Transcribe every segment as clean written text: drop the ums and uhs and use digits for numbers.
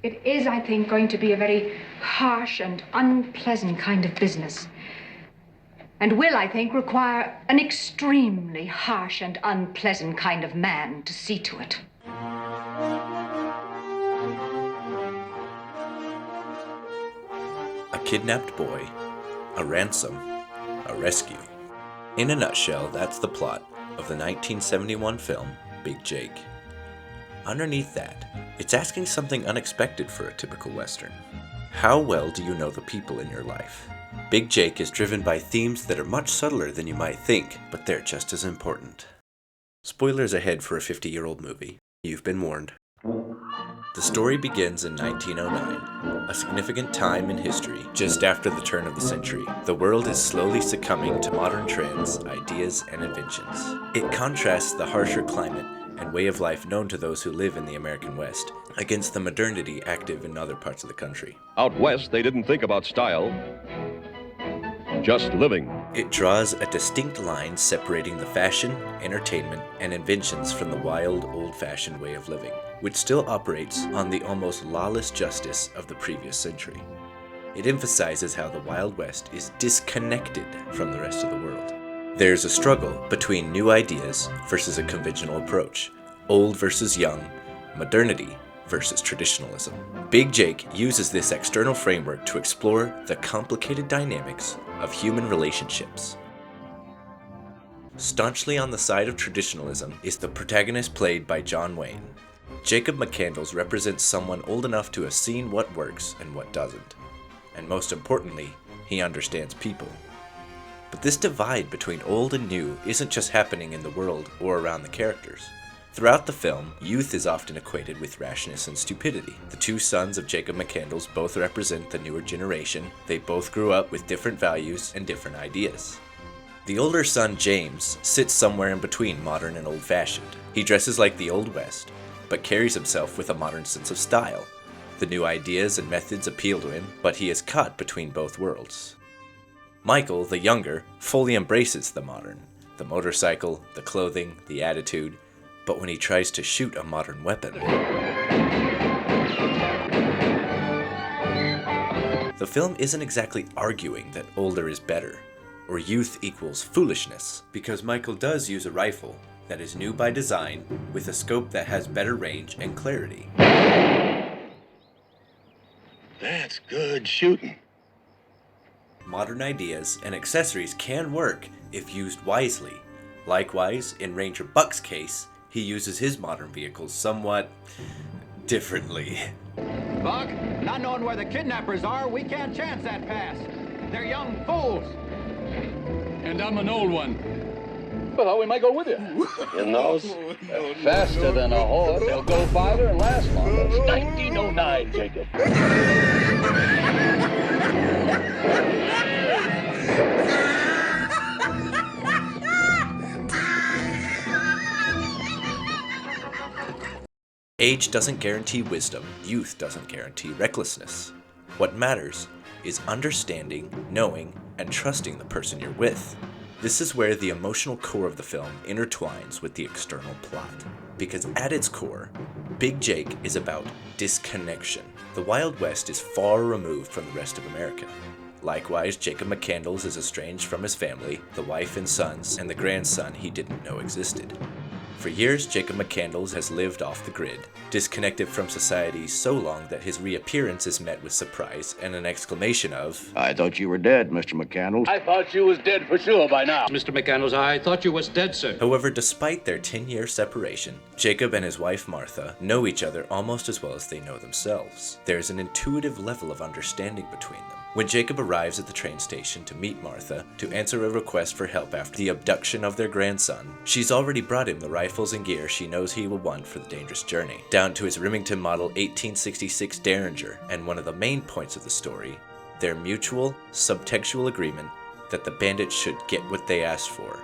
It is, I think, going to be a very harsh and unpleasant kind of business. And will, I think, require an extremely harsh and unpleasant kind of man to see to it. A kidnapped boy, a ransom, a rescue. In a nutshell, that's the plot of the 1971 film Big Jake. Underneath that, it's asking something unexpected for a typical Western. How well do you know the people in your life? Big Jake is driven by themes that are much subtler than you might think, but they're just as important. Spoilers ahead for a 50-year-old movie. You've been warned. The story begins in 1909, a significant time in history just after the turn of the century. The world is slowly succumbing to modern trends, ideas, and inventions. It contrasts the harsher climate and way of life known to those who live in the American West against the modernity active in other parts of the country. Out west, they didn't think about style, just living. It draws a distinct line separating the fashion, entertainment, and inventions from the wild, old-fashioned way of living, which still operates on the almost lawless justice of the previous century. It emphasizes how the Wild West is disconnected from the rest of the world. There's a struggle between new ideas versus a conventional approach, old versus young, modernity versus traditionalism. Big Jake uses this external framework to explore the complicated dynamics of human relationships. Staunchly on the side of traditionalism is the protagonist played by John Wayne. Jacob McCandles represents someone old enough to have seen what works and what doesn't. And most importantly, he understands people. But this divide between old and new isn't just happening in the world or around the characters. Throughout the film, youth is often equated with rashness and stupidity. The two sons of Jacob McCandles both represent the newer generation. They both grew up with different values and different ideas. The older son, James, sits somewhere in between modern and old-fashioned. He dresses like the Old West, but carries himself with a modern sense of style. The new ideas and methods appeal to him, but he is caught between both worlds. Michael, the younger, fully embraces the modern, the motorcycle, the clothing, the attitude, but when he tries to shoot a modern weapon, the film isn't exactly arguing that older is better, or youth equals foolishness, because Michael does use a rifle that is new by design, with a scope that has better range and clarity. That's good shooting. Modern ideas and accessories can work if used wisely. Likewise, in Ranger Buck's case, he uses his modern vehicles somewhat differently. Buck, not knowing where the kidnappers are, we can't chance that pass. They're young fools. And I'm an old one. Well, we might go with you. In those, they're faster than a horse. They'll go farther and last longer. 1909, Jacob. Age doesn't guarantee wisdom, youth doesn't guarantee recklessness. What matters is understanding, knowing, and trusting the person you're with. This is where the emotional core of the film intertwines with the external plot. Because at its core, Big Jake is about disconnection. The Wild West is far removed from the rest of America. Likewise, Jacob McCandles is estranged from his family, the wife and sons, and the grandson he didn't know existed. For years, Jacob McCandles has lived off the grid, disconnected from society so long that his reappearance is met with surprise and an exclamation of, I thought you were dead, Mr. McCandles. I thought you was dead for sure by now. Mr. McCandles, I thought you was dead, sir. However, despite their 10-year separation, Jacob and his wife Martha know each other almost as well as they know themselves. There's an intuitive level of understanding between them. When Jacob arrives at the train station to meet Martha to answer a request for help after the abduction of their grandson, she's already brought him the rifles and gear she knows he will want for the dangerous journey, down to his Remington Model 1866 Derringer, and one of the main points of the story, their mutual, subtextual agreement that the bandits should get what they asked for,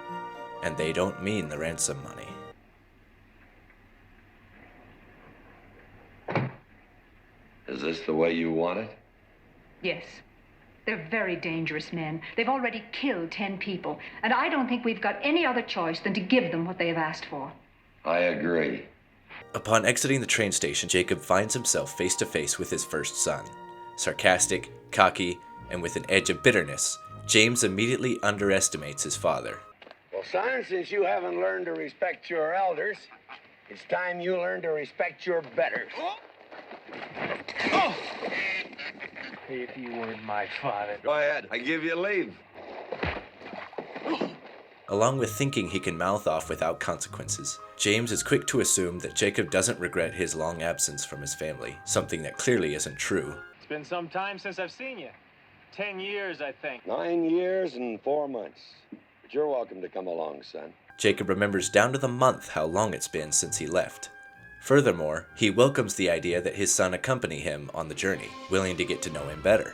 and they don't mean the ransom money. Is this the way you want it? Yes. They're very dangerous men. They've already killed 10 people, and I don't think we've got any other choice than to give them what they have asked for. I agree. Upon exiting the train station, Jacob finds himself face to face with his first son. Sarcastic, cocky, and with an edge of bitterness, James immediately underestimates his father. Well, son, since you haven't learned to respect your elders, it's time you learn to respect your betters. If you weren't my father. Go ahead. I give you leave. Along with thinking he can mouth off without consequences, James is quick to assume that Jacob doesn't regret his long absence from his family, something that clearly isn't true. It's been some time since I've seen you. 10 years, I think. 9 years and 4 months. But you're welcome to come along, son. Jacob remembers down to the month how long it's been since he left. Furthermore, he welcomes the idea that his son accompany him on the journey, willing to get to know him better.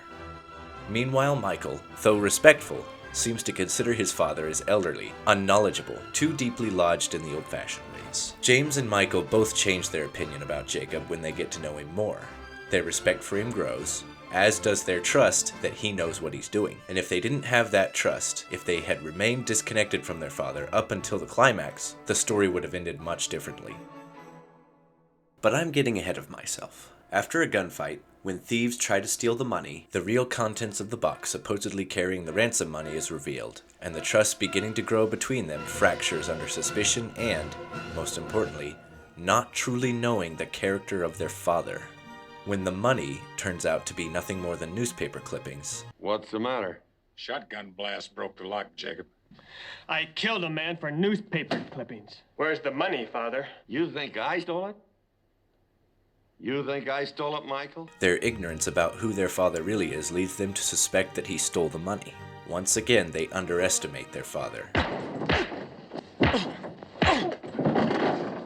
Meanwhile, Michael, though respectful, seems to consider his father as elderly, unknowledgeable, too deeply lodged in the old-fashioned ways. James and Michael both change their opinion about Jacob when they get to know him more. Their respect for him grows, as does their trust that he knows what he's doing. And if they didn't have that trust, if they had remained disconnected from their father up until the climax, the story would have ended much differently. But I'm getting ahead of myself. After a gunfight, when thieves try to steal the money, the real contents of the box supposedly carrying the ransom money is revealed, and the trust beginning to grow between them fractures under suspicion and, most importantly, not truly knowing the character of their father. When the money turns out to be nothing more than newspaper clippings. What's the matter? Shotgun blast broke the lock, Jacob. I killed a man for newspaper clippings. Where's the money, Father? You think I stole it? You think I stole it, Michael? Their ignorance about who their father really is leads them to suspect that he stole the money. Once again, they underestimate their father.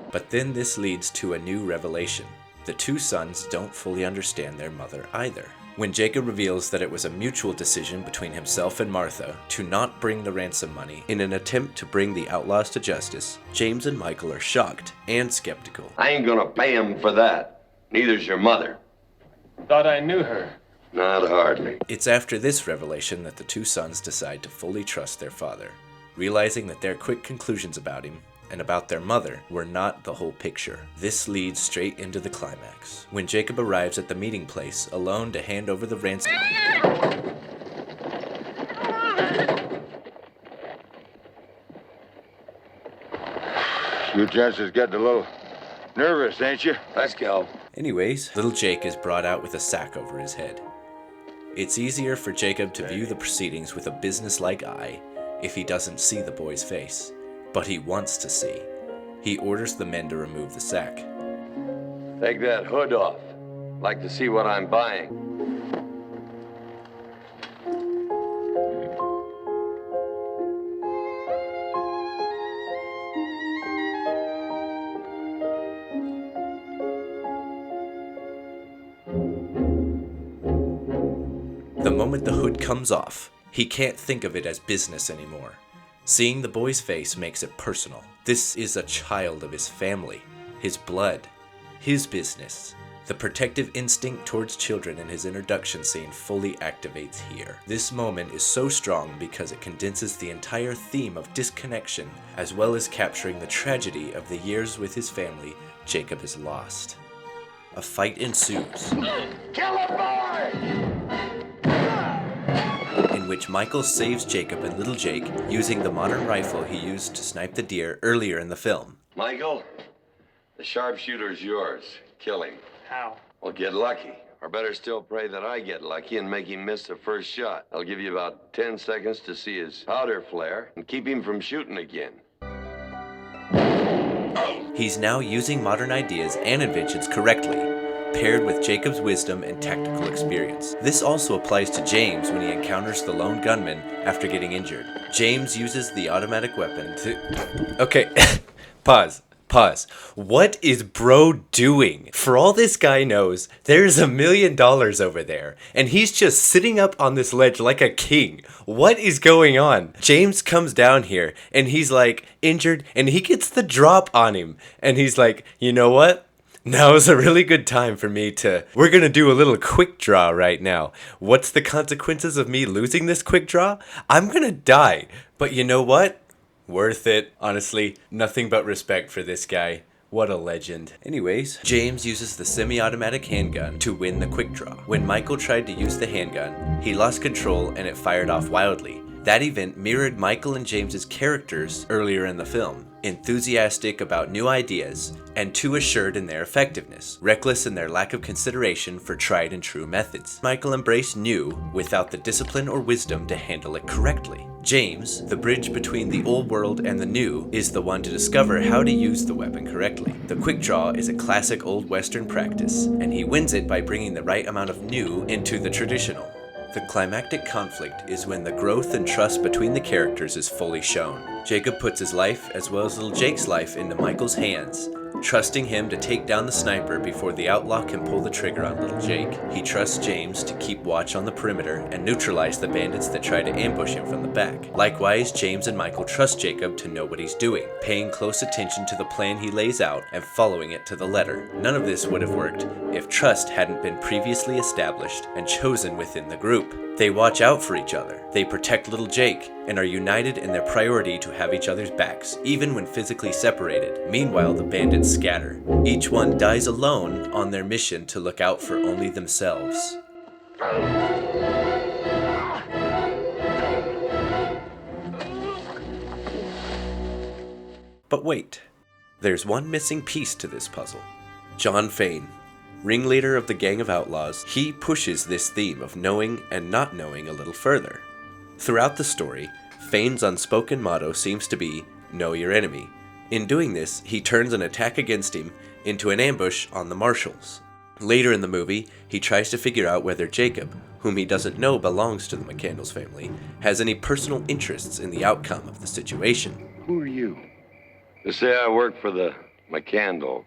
But then this leads to a new revelation. The two sons don't fully understand their mother either. When Jacob reveals that it was a mutual decision between himself and Martha to not bring the ransom money in an attempt to bring the outlaws to justice, James and Michael are shocked and skeptical. I ain't gonna pay him for that. Neither's your mother. Thought I knew her. Not hardly. It's after this revelation that the two sons decide to fully trust their father, realizing that their quick conclusions about him and about their mother were not the whole picture. This leads straight into the climax, when Jacob arrives at the meeting place alone to hand over the ransom. You gents is getting a little nervous, ain't you? Let's go. Anyways, little Jake is brought out with a sack over his head. It's easier for Jacob to view the proceedings with a business-like eye if he doesn't see the boy's face, but he wants to see. He orders the men to remove the sack. Take that hood off. Like to see what I'm buying. The moment the hood comes off, he can't think of it as business anymore. Seeing the boy's face makes it personal. This is a child of his family, his blood, his business. The protective instinct towards children in his introduction scene fully activates here. This moment is so strong because it condenses the entire theme of disconnection, as well as capturing the tragedy of the years with his family Jacob has lost. A fight ensues. Kill a boy! In which Michael saves Jacob and little Jake using the modern rifle he used to snipe the deer earlier in the film. Michael, the sharpshooter's yours. Kill him. How? Well, get lucky. Or better still, pray that I get lucky and make him miss the first shot. I'll give you about 10 seconds to see his powder flare and keep him from shooting again. He's now using modern ideas and inventions correctly, paired with Jacob's wisdom and tactical experience. This also applies to James when he encounters the lone gunman after getting injured. James uses the automatic weapon to... Okay, pause. What is bro doing? For all this guy knows, there's $1 million over there, and he's just sitting up on this ledge like a king. What is going on? James comes down here, and he's like injured, and he gets the drop on him, and he's like, you know what? Now is a really good time for me to... We're gonna do a little quick draw right now. What's the consequences of me losing this quick draw? I'm gonna die. But you know what? Worth it. Honestly, nothing but respect for this guy. What a legend. Anyways, James uses the semi-automatic handgun to win the quick draw. When Michael tried to use the handgun, he lost control and it fired off wildly. That event mirrored Michael and James's characters earlier in the film, enthusiastic about new ideas and too assured in their effectiveness, reckless in their lack of consideration for tried and true methods. Michael embraced new without the discipline or wisdom to handle it correctly. James, the bridge between the old world and the new, is the one to discover how to use the weapon correctly. The quick draw is a classic old Western practice, and he wins it by bringing the right amount of new into the traditional. The climactic conflict is when the growth and trust between the characters is fully shown. Jacob puts his life, as well as little Jake's life, into Michael's hands, trusting him to take down the sniper before the outlaw can pull the trigger on little Jake. He trusts James to keep watch on the perimeter and neutralize the bandits that try to ambush him from the back. Likewise, James and Michael trust Jacob to know what he's doing, paying close attention to the plan he lays out and following it to the letter. None of this would have worked if trust hadn't been previously established and chosen within the group. They watch out for each other, they protect little Jake, and are united in their priority to have each other's backs, even when physically separated. Meanwhile, the bandits scatter. Each one dies alone on their mission to look out for only themselves. But wait, there's one missing piece to this puzzle. John Fane, ringleader of the gang of outlaws, he pushes this theme of knowing and not knowing a little further. Throughout the story, Fane's unspoken motto seems to be, know your enemy. In doing this, he turns an attack against him into an ambush on the marshals. Later in the movie, he tries to figure out whether Jacob, whom he doesn't know belongs to the McCandles family, has any personal interests in the outcome of the situation. Who are you? They say I work for the McCandles.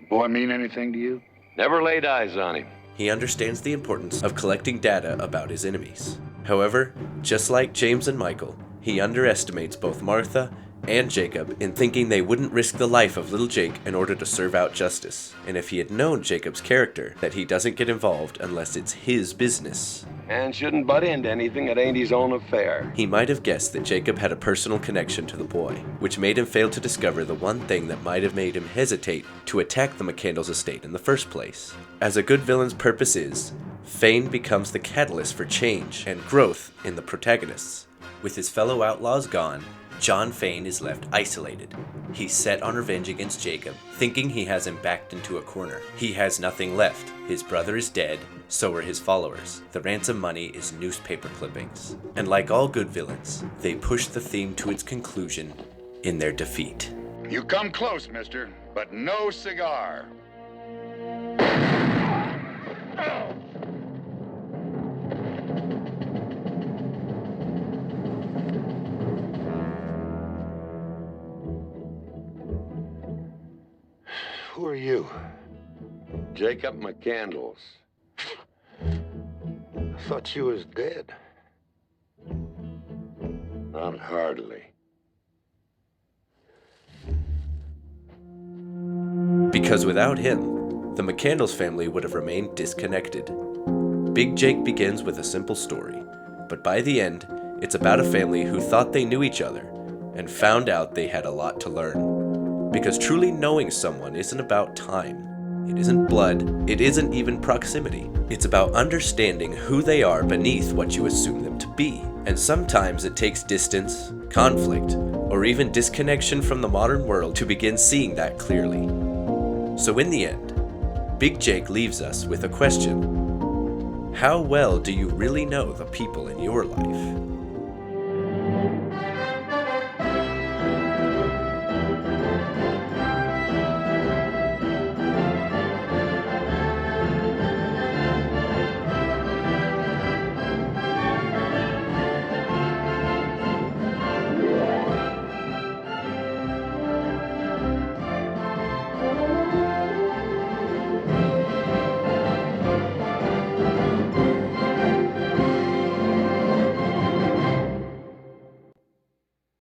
Boy mean anything to you? Never laid eyes on him. He understands the importance of collecting data about his enemies. However, just like James and Michael, he underestimates both Martha and Jacob in thinking they wouldn't risk the life of little Jake in order to serve out justice. And if he had known Jacob's character, that he doesn't get involved unless it's his business. And shouldn't butt into anything that ain't his own affair. He might have guessed that Jacob had a personal connection to the boy, which made him fail to discover the one thing that might have made him hesitate to attack the McCandles' estate in the first place. As a good villain's purpose is, Fane becomes the catalyst for change and growth in the protagonists. With his fellow outlaws gone, John Fane is left isolated. He's set on revenge against Jacob, thinking he has him backed into a corner. He has nothing left. His brother is dead, so are his followers. The ransom money is newspaper clippings. And like all good villains, they push the theme to its conclusion in their defeat. You come close, mister, but no cigar. Who are you? Jacob McCandles. I thought you was dead. Not hardly. Because without him, the McCandles family would have remained disconnected. Big Jake begins with a simple story, but by the end, it's about a family who thought they knew each other and found out they had a lot to learn. Because truly knowing someone isn't about time. It isn't blood. It isn't even proximity. It's about understanding who they are beneath what you assume them to be. And sometimes it takes distance, conflict, or even disconnection from the modern world to begin seeing that clearly. So in the end, Big Jake leaves us with a question. How well do you really know the people in your life?